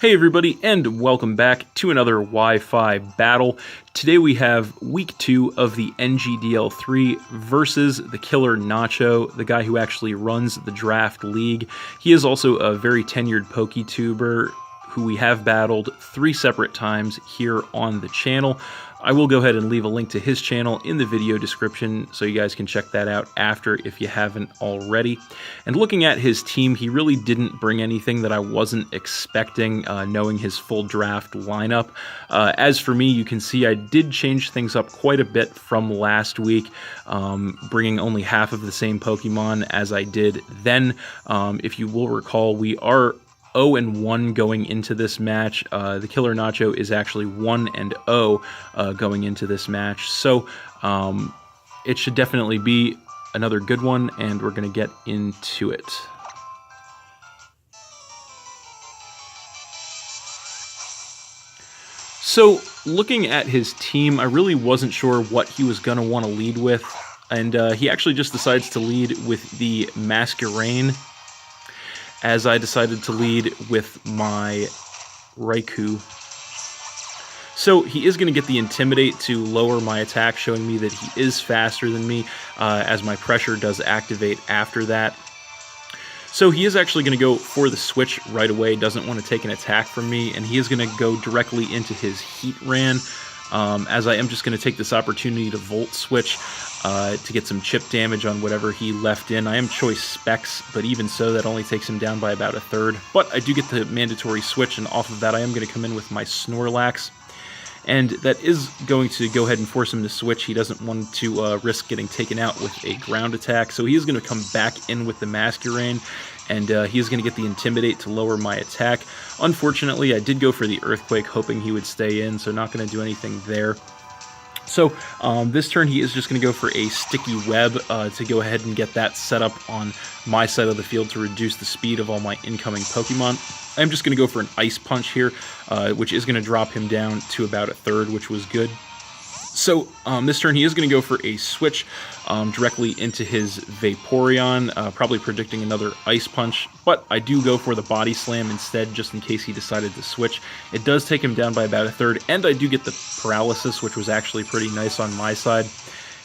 Hey everybody, and welcome back to another Wi-Fi battle. Today we have week 2 of the NGDL3 versus TheKillerNacho, the guy who actually runs the draft league. He is also a very tenured PokeTuber who we have battled 3 separate times here on the channel. I will go ahead and leave a link to his channel in the video description so you guys can check that out after if you haven't already. And looking at his team, he really didn't bring anything that I wasn't expecting, knowing his full draft lineup. As for me, you can see I did change things up quite a bit from last week, bringing only half of the same Pokemon as I did then. If you will recall, we are 0-1 going into this match. TheKillerNacho is actually 1-0 going into this match. So it should definitely be another good one, and we're going to get into it. So looking at his team, I really wasn't sure what he was going to want to lead with, and he actually just decides to lead with the Masquerain, as I decided to lead with my Raikou. So he is going to get the Intimidate to lower my attack, showing me that he is faster than me, as my pressure does activate after that. So he is actually going to go for the switch right away, doesn't want to take an attack from me, and he is going to go directly into his Heatran, as I am just going to take this opportunity to Volt Switch to get some chip damage on whatever he left in. I am Choice Specs, but even so, that only takes him down by about a third. But I do get the mandatory switch, and off of that I am going to come in with my Snorlax. And that is going to go ahead and force him to switch. He doesn't want to risk getting taken out with a ground attack, so he is going to come back in with the Masquerain, and he is going to get the Intimidate to lower my attack. Unfortunately, I did go for the Earthquake, hoping he would stay in, so not going to do anything there. So this turn he is just going to go for a Sticky Web to go ahead and get that set up on my side of the field to reduce the speed of all my incoming Pokemon. I'm just going to go for an Ice Punch here, which is going to drop him down to about a third, which was good. So this turn he is going to go for a switch directly into his Vaporeon, probably predicting another Ice Punch, but I do go for the Body Slam instead, just in case he decided to switch. It does take him down by about a third, and I do get the Paralysis, which was actually pretty nice on my side,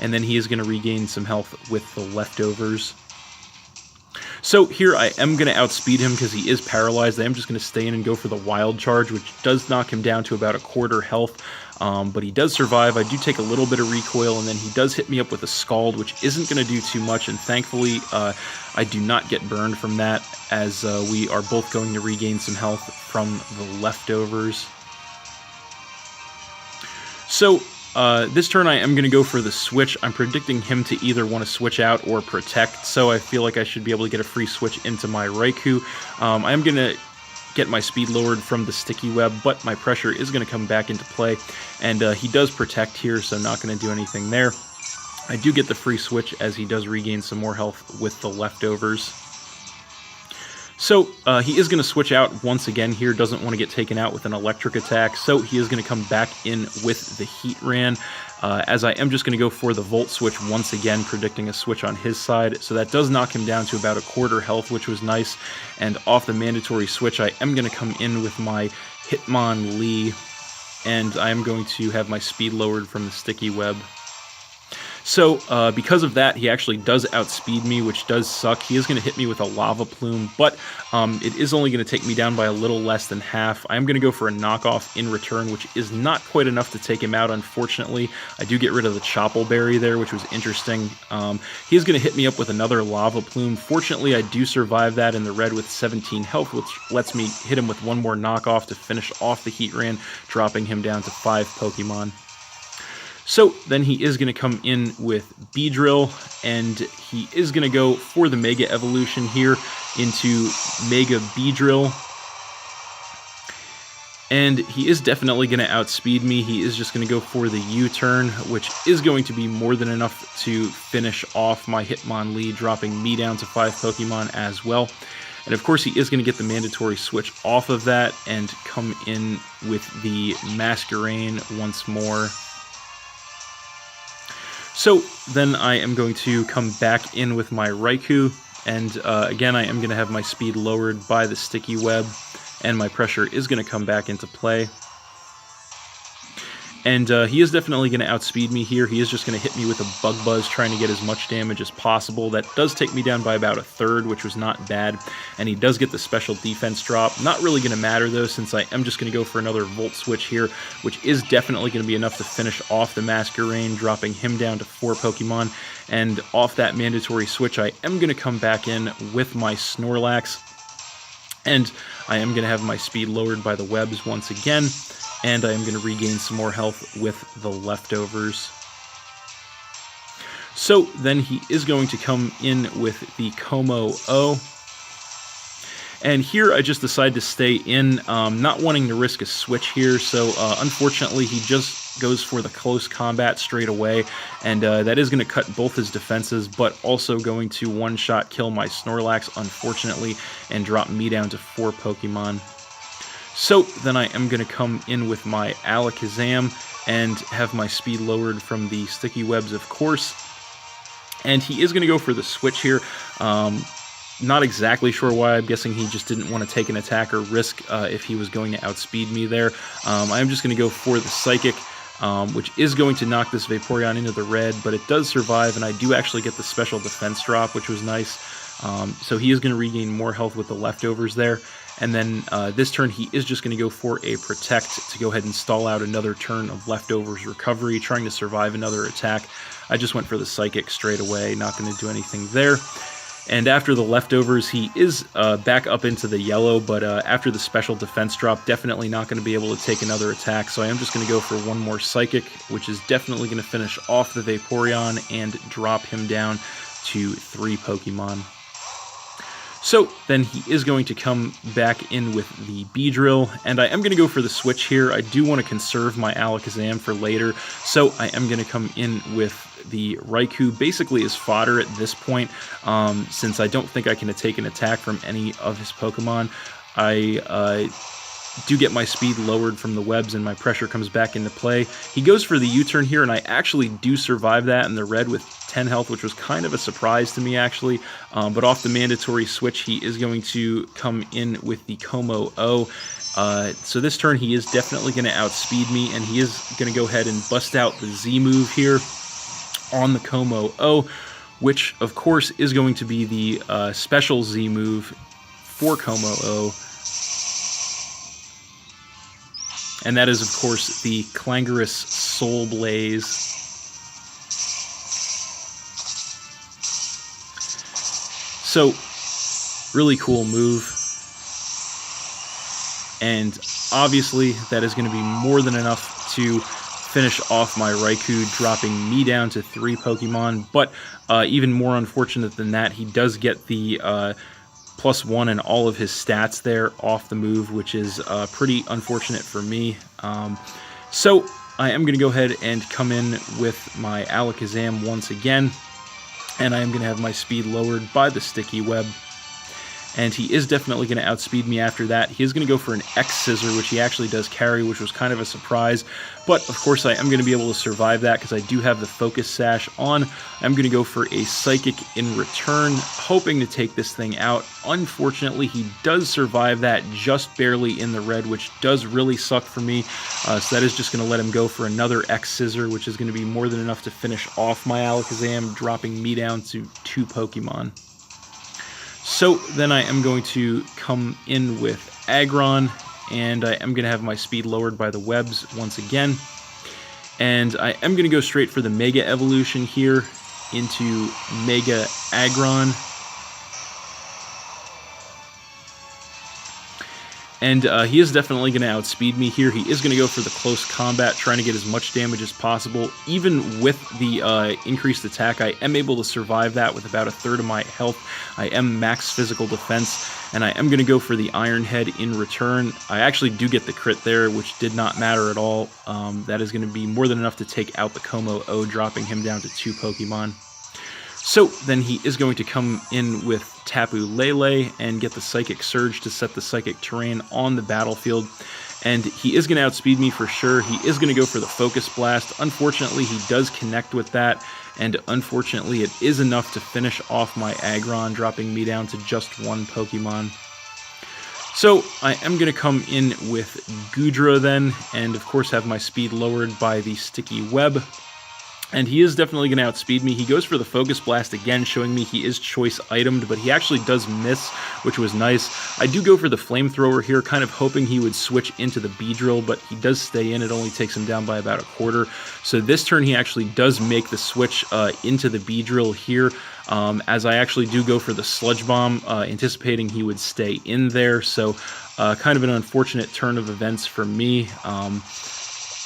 and then he is going to regain some health with the Leftovers. So here I am going to outspeed him because he is paralyzed. I am just going to stay in and go for the Wild Charge, which does knock him down to about a quarter health, but he does survive. I do take a little bit of recoil, and then he does hit me up with a Scald, which isn't going to do too much, and thankfully I do not get burned from that, as we are both going to regain some health from the Leftovers. So this turn I am going to go for the switch. I'm predicting him to either want to switch out or protect, so I feel like I should be able to get a free switch into my Raikou. I am going to get my speed lowered from the Sticky Web, but my pressure is going to come back into play, and he does protect here, so not going to do anything there. I do get the free switch as he does regain some more health with the Leftovers. So he is going to switch out once again here, doesn't want to get taken out with an electric attack, so he is going to come back in with the Heatran, as I am just going to go for the Volt Switch once again, predicting a switch on his side. So that does knock him down to about a quarter health, which was nice, and off the mandatory switch I am going to come in with my Hitmonlee, and I am going to have my speed lowered from the Sticky Web. So, because of that, he actually does outspeed me, which does suck. He is going to hit me with a Lava Plume, but it is only going to take me down by a little less than half. I am going to go for a knockoff in return, which is not quite enough to take him out, unfortunately. I do get rid of the Chople Berry there, which was interesting. He is going to hit me up with another Lava Plume. Fortunately, I do survive that in the red with 17 health, which lets me hit him with one more knockoff to finish off the Heatran, dropping him down to 5 Pokemon. So then he is going to come in with Beedrill, and he is going to go for the Mega Evolution here into Mega Beedrill. And he is definitely going to outspeed me. He is just going to go for the U-turn, which is going to be more than enough to finish off my Hitmonlee, dropping me down to 5 Pokemon as well. And of course, he is going to get the mandatory switch off of that and come in with the Masquerain once more. So then I am going to come back in with my Raikou, and again I am going to have my speed lowered by the Sticky Web, and my pressure is going to come back into play. And he is definitely going to outspeed me here. He is just going to hit me with a Bug Buzz, trying to get as much damage as possible. That does take me down by about a third, which was not bad. And he does get the special defense drop. Not really going to matter, though, since I am just going to go for another Volt Switch here, which is definitely going to be enough to finish off the Masquerain, dropping him down to 4 Pokemon. And off that mandatory switch, I am going to come back in with my Snorlax. And I am going to have my speed lowered by the webs once again. And I am going to regain some more health with the leftovers. So then he is going to come in with the Como-O. And here I just decide to stay in, not wanting to risk a switch here. So unfortunately he just goes for the close combat straight away. And that is going to cut both his defenses, but also going to one-shot kill my Snorlax, unfortunately, and drop me down to 4 Pokemon. So then I am going to come in with my Alakazam and have my speed lowered from the sticky webs, of course. And he is going to go for the switch here. Not exactly sure why. I'm guessing he just didn't want to take an attack or risk if he was going to outspeed me there. I am just going to go for the Psychic, which is going to knock this Vaporeon into the red, but it does survive, and I do actually get the special defense drop, which was nice. So he is going to regain more health with the leftovers there. And then this turn, he is just going to go for a Protect to go ahead and stall out another turn of leftovers recovery, trying to survive another attack. I just went for the Psychic straight away, not going to do anything there. And after the leftovers, he is back up into the yellow, but after the special defense drop, definitely not going to be able to take another attack. So I am just going to go for one more Psychic, which is definitely going to finish off the Vaporeon and drop him down to 3 Pokemon. So then he is going to come back in with the Beedrill, and I am going to go for the switch here. I do want to conserve my Alakazam for later, so I am going to come in with the Raikou basically as fodder at this point, since I don't think I can take an attack from any of his Pokemon. I do get my speed lowered from the webs and my pressure comes back into play. He goes for the U-turn here, and I actually do survive that in the red with 10 health, which was kind of a surprise to me, actually. But off the mandatory switch, he is going to come in with the Como-O. So this turn, he is definitely going to outspeed me, and he is going to go ahead and bust out the Z move here on the Como-O, which, of course, is going to be the special Z move for Como-O. And that is, of course, the Clangorous Soul Blaze. So, really cool move. And obviously, that is going to be more than enough to finish off my Raikou, dropping me down to 3 Pokemon. But even more unfortunate than that, he does get the +1 in all of his stats there off the move, which is pretty unfortunate for me. So I am going to go ahead and come in with my Alakazam once again, and I am going to have my speed lowered by the sticky web. And he is definitely going to outspeed me after that. He is going to go for an X-Scissor, which he actually does carry, which was kind of a surprise. But, of course, I am going to be able to survive that because I do have the Focus Sash on. I'm going to go for a Psychic in return, hoping to take this thing out. Unfortunately, he does survive that just barely in the red, which does really suck for me. So that is just going to let him go for another X-Scissor, which is going to be more than enough to finish off my Alakazam, dropping me down to 2 Pokemon. So then I am going to come in with Aggron, and I am going to have my speed lowered by the webs once again. And I am going to go straight for the Mega Evolution here into Mega Aggron. And he is definitely going to outspeed me here. He is going to go for the close combat, trying to get as much damage as possible. Even with the increased attack, I am able to survive that with about a third of my health. I am max physical defense, and I am going to go for the Iron Head in return. I actually do get the crit there, which did not matter at all. That is going to be more than enough to take out the Como-O, dropping him down to 2 Pokemon. So then he is going to come in with Tapu Lele and get the Psychic Surge to set the Psychic Terrain on the battlefield. And he is going to outspeed me for sure. He is going to go for the Focus Blast. Unfortunately, he does connect with that. And unfortunately, it is enough to finish off my Aggron, dropping me down to just 1 Pokemon. So I am going to come in with Goodra then, and of course have my speed lowered by the sticky web. And he is definitely going to outspeed me. He goes for the Focus Blast again, showing me he is choice itemed, but he actually does miss, which was nice. I do go for the Flamethrower here, kind of hoping he would switch into the Beedrill, but he does stay in. It only takes him down by about a quarter. So this turn he actually does make the switch into the Beedrill here, as I actually do go for the Sludge Bomb, anticipating he would stay in there. So kind of an unfortunate turn of events for me.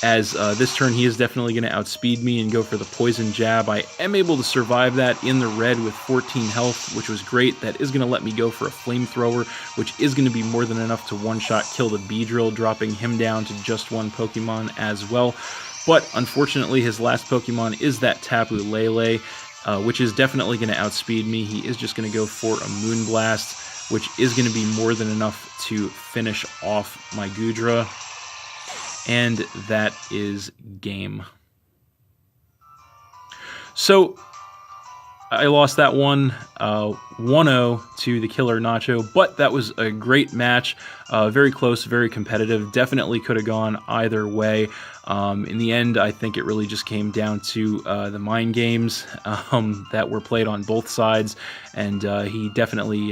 As this turn he is definitely going to outspeed me and go for the Poison Jab. I am able to survive that in the red with 14 health, which was great. That is going to let me go for a Flamethrower, which is going to be more than enough to one-shot kill the Beedrill, dropping him down to just one Pokemon as well. But unfortunately, his last Pokemon is that Tapu Lele, which is definitely going to outspeed me. He is just going to go for a Moonblast, which is going to be more than enough to finish off my Goodra. And that is game. So I lost that one 1-0 to the Killer Nacho, but that was a great match. Very close, very competitive. Definitely could have gone either way. In the end, I think it really just came down to the mind games that were played on both sides, and he definitely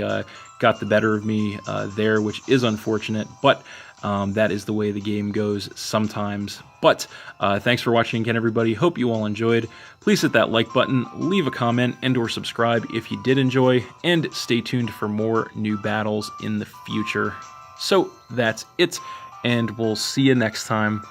got the better of me there, which is unfortunate, but that is the way the game goes sometimes. But thanks for watching again, everybody. Hope you all enjoyed. Please hit that like button, leave a comment, and or subscribe if you did enjoy, and stay tuned for more new battles in the future. So that's it, and we'll see you next time.